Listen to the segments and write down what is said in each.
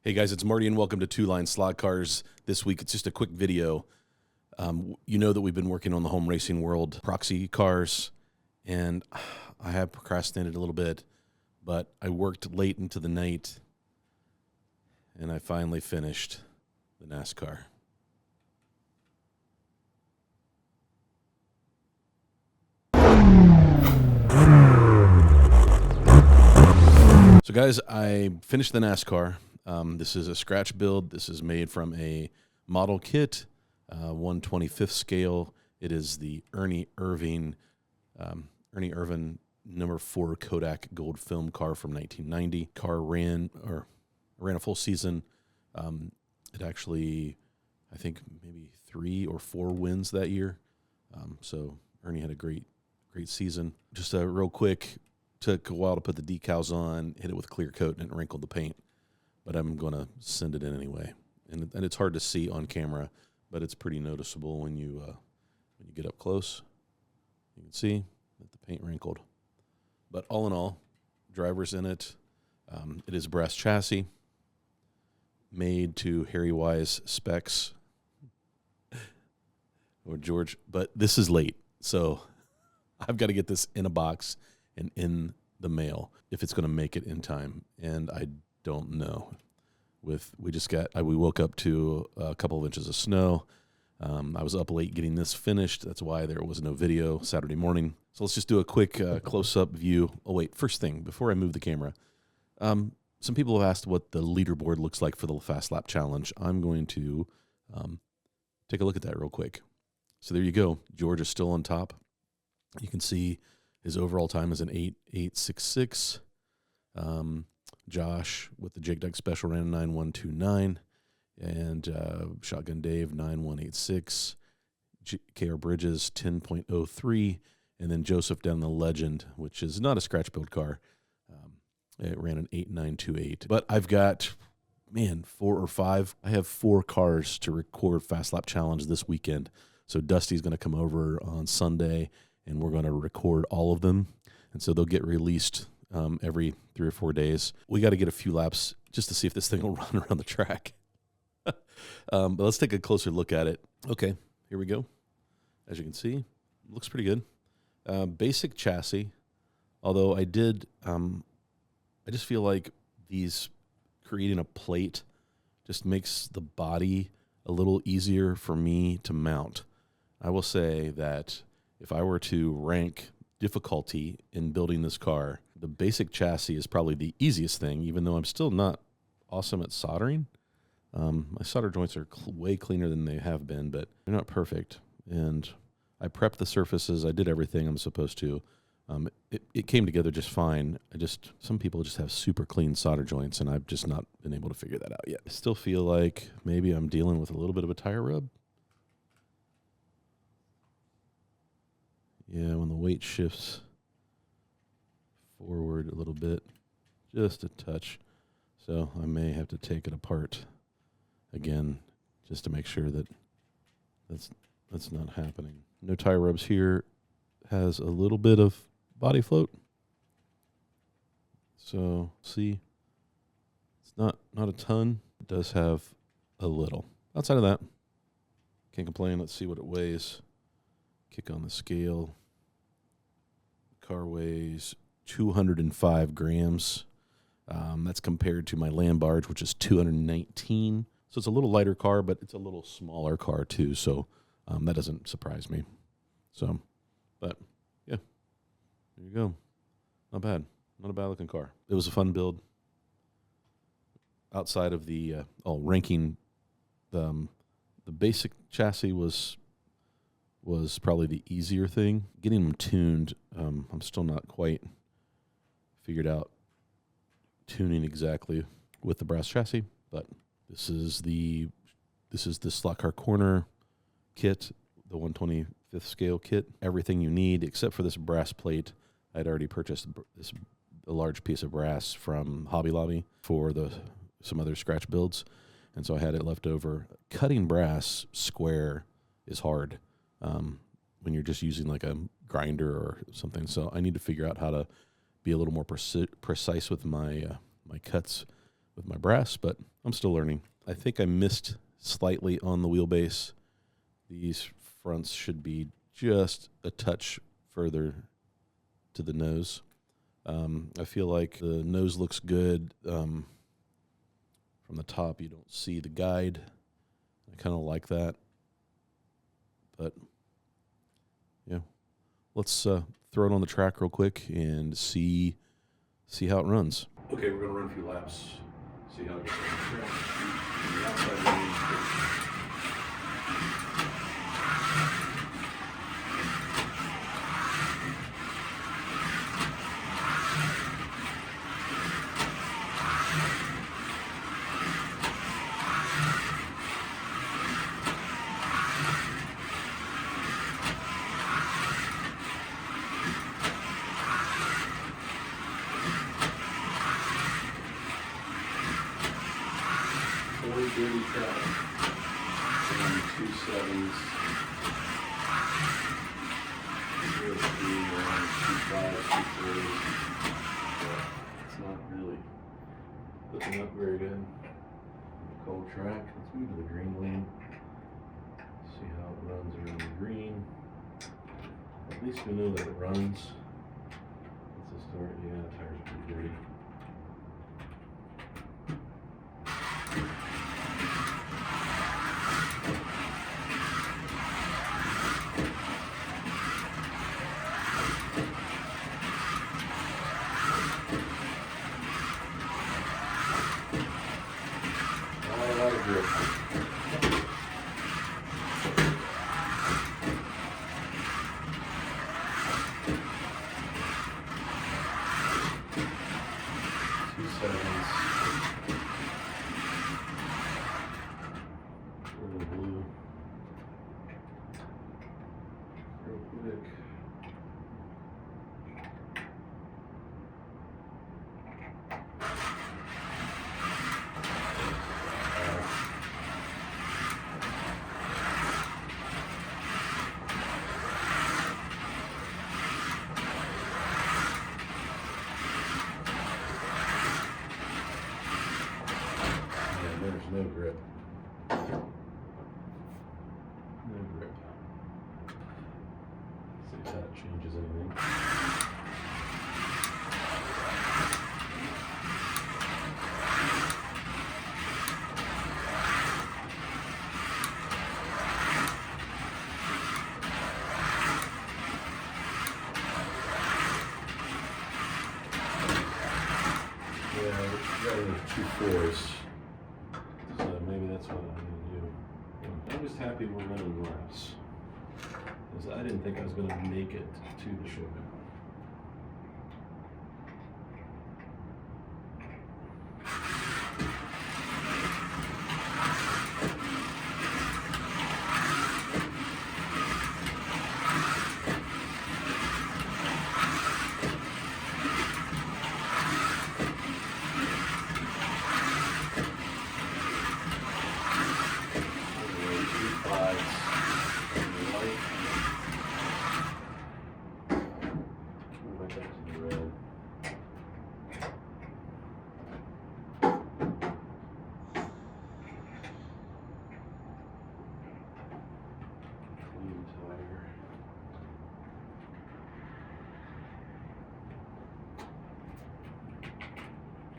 Hey guys, it's Marty and welcome to Two Line Slot Cars. This week it's just a quick video. You know that we've been working on the Home Racing World proxy cars, and I have procrastinated a little bit, but I worked late into the night, and I finally finished the NASCAR. So guys, I finished the NASCAR. This is a scratch build. This is made from a model kit, 1/25th scale. It is the Ernie Irving number 4 Kodak gold film car from 1990. Car ran a full season. It actually, I think maybe 3 or 4 wins that year. So Ernie had a great season. Just real quick, took a while to put the decals on, hit it with clear coat, and it wrinkled the paint. But I'm going to send it in anyway. And it's hard to see on camera, but it's pretty noticeable when you get up close. You can see that the paint wrinkled. But all in all, driver's in it. It is a brass chassis made to Harry Wise specs. Or George, but this is late. So I've got to get this in a box and in the mail if it's going to make it in time. And I don't know. We woke up to a couple of inches of snow. I was up late getting this finished. That's why there was no video Saturday morning. So let's just do a quick close-up view. Oh, wait, first thing, before I move the camera, some people have asked what the leaderboard looks like for the Fast Lap Challenge. I'm going to take a look at that real quick. So there you go. George is still on top. You can see his overall time is an 8.866. Josh with the Jake Duck Special ran a 9.129, and Shotgun Dave 9.186, KR Bridges 10.03, and then Joseph down the Legend, which is not a scratch build car. It ran an 8.928. But I've got, 4 or 5. I have 4 cars to record Fast Lap Challenge this weekend. So Dusty's going to come over on Sunday, and we're going to record all of them. And so they'll get released every 3 or 4 days. We got to get a few laps just to see if this thing will run around the track. But let's take a closer look at it. Okay, here we go. As you can see, looks pretty good. Basic chassis, although I just feel like creating a plate just makes the body a little easier for me to mount. I will say that if I were to rank difficulty in building this car, the basic chassis is probably the easiest thing, even though I'm still not awesome at soldering. My solder joints are way cleaner than they have been, but they're not perfect. And I prepped the surfaces. I did everything I'm supposed to. It came together just fine. Some people just have super clean solder joints, and I've just not been able to figure that out yet. I still feel like maybe I'm dealing with a little bit of a tire rub. Yeah, when the weight shifts forward a little bit, just a touch. So I may have to take it apart again just to make sure that that's not happening. No tire rubs here. Has a little bit of body float. So see, it's not a ton. It does have a little. Outside of that, can't complain. Let's see what it weighs. Kick on the scale. Car weighs 205 grams. That's compared to my land barge, which is 219. So it's a little lighter car, but it's a little smaller car too. So that doesn't surprise me. So, but yeah, there you go. Not bad. Not a bad looking car. It was a fun build. Outside of the ranking, the basic chassis was probably the easier thing. Getting them tuned, I'm still not quite figured out tuning exactly with the brass chassis, but this is the Slot Car Corner kit, the 1/25th scale kit. Everything you need except for this brass plate. I'd already purchased a large piece of brass from Hobby Lobby for some other scratch builds, and so I had it left over. Cutting brass square is hard when you're just using like a grinder or something. So I need to figure out how to be a little more precise with my cuts with my brass, but I'm still learning. I think I missed slightly on the wheelbase. These fronts should be just a touch further to the nose. I feel like the nose looks good. From the top, you don't see the guide. I kind of like that. But, yeah, let's throw it on the track real quick and see how it runs. Okay, we're going to run a few laps, see how it gets on the track. The outside range. Dirty track, and 2 sevens, 0 3, 1, 2 5, 2 3. It's not really looking up very good. Cold track. Let's move to the green lane. See how it runs around the green. At least we know that it runs. Let's just start. Yeah, the tires are pretty dirty. No grip. No grip. See if that changes anything. Yeah, we got 2 4s. So maybe that's what I'm going to do. I'm just happy we're running laps, because I didn't think I was going to make it to the showdown.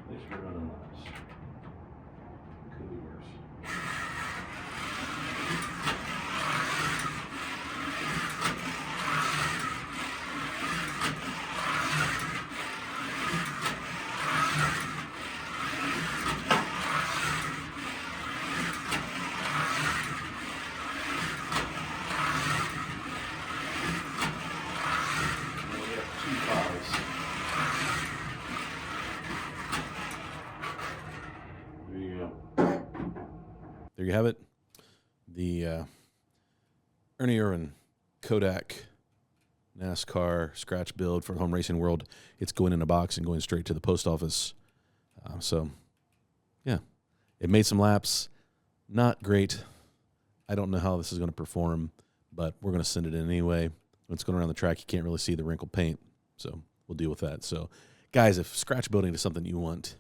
At least we're running laps. Could be worse. We have 2 5s. There you have it. The Ernie Irving Kodak NASCAR scratch build for Home Racing World. It's going in a box and going straight to the post office. So, yeah, it made some laps. Not great. I don't know how this is going to perform, but we're going to send it in anyway. When it's going around the track, you can't really see the wrinkled paint, so we'll deal with that. So, guys, if scratch building is something you want,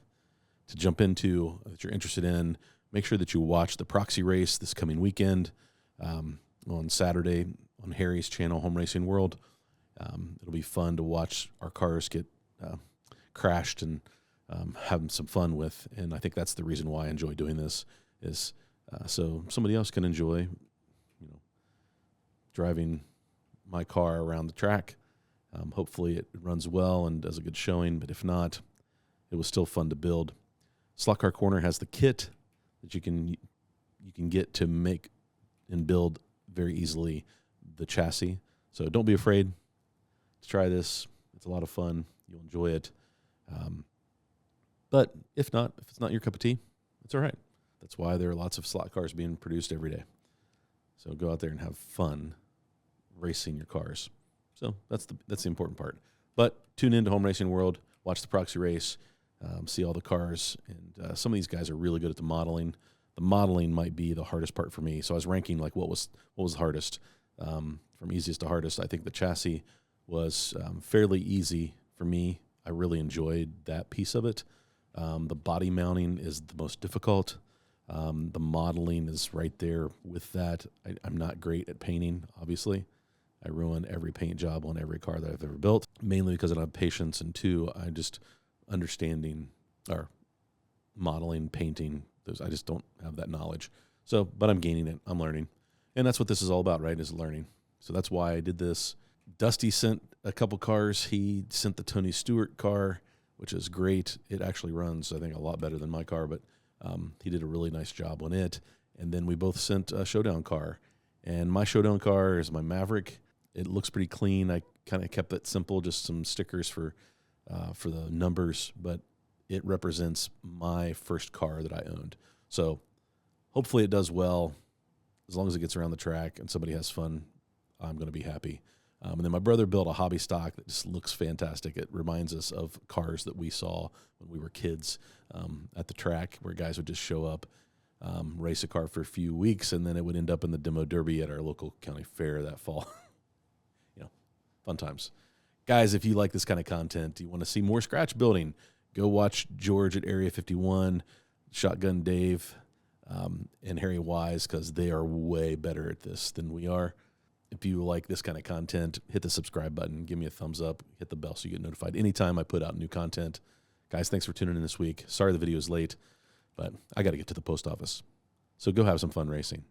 to jump into that you're interested in, make sure that you watch the proxy race this coming weekend on Saturday on Harry's channel, Home Racing World. It'll be fun to watch our cars get crashed and having some fun with. And I think that's the reason why I enjoy doing this, is so somebody else can enjoy, driving my car around the track. Hopefully it runs well and does a good showing, but if not, it was still fun to build. Slot Car Corner has the kit that you can get to make and build very easily the chassis. So don't be afraid to try this. It's a lot of fun. You'll enjoy it. But if it's not your cup of tea, it's all right. That's why there are lots of slot cars being produced every day. So go out there and have fun racing your cars. So that's the important part. But tune into Home Racing World, watch the proxy race, see all the cars, and some of these guys are really good at the modeling. The modeling might be the hardest part for me. So I was ranking like what was hardest, from easiest to hardest. I think the chassis was fairly easy for me. I really enjoyed that piece of it. The body mounting is the most difficult. The modeling is right there with that. I'm not great at painting, obviously. I ruin every paint job on every car that I've ever built, mainly because I don't have patience, and two, I just understanding or modeling, painting, I just don't have that knowledge. So, but I'm gaining it. I'm learning. And that's what this is all about, right, is learning. So that's why I did this. Dusty sent a couple cars. He sent the Tony Stewart car, which is great. It actually runs, I think, a lot better than my car, but he did a really nice job on it. And then we both sent a Showdown car. And my Showdown car is my Maverick. It looks pretty clean. I kind of kept it simple, just some stickers for the numbers, but it represents my first car that I owned. So hopefully it does well. As long as it gets around the track and somebody has fun, I'm going to be happy. And then my brother built a hobby stock that just looks fantastic. It reminds us of cars that we saw when we were kids at the track, where guys would just show up, race a car for a few weeks, and then it would end up in the demo derby at our local county fair that fall. Fun times. Guys, if you like this kind of content, you want to see more scratch building, go watch George at Area 51, Shotgun Dave, and Harry Wise, because they are way better at this than we are. If you like this kind of content, hit the subscribe button, give me a thumbs up, hit the bell so you get notified anytime I put out new content. Guys, thanks for tuning in this week. Sorry the video is late, but I got to get to the post office. So go have some fun racing.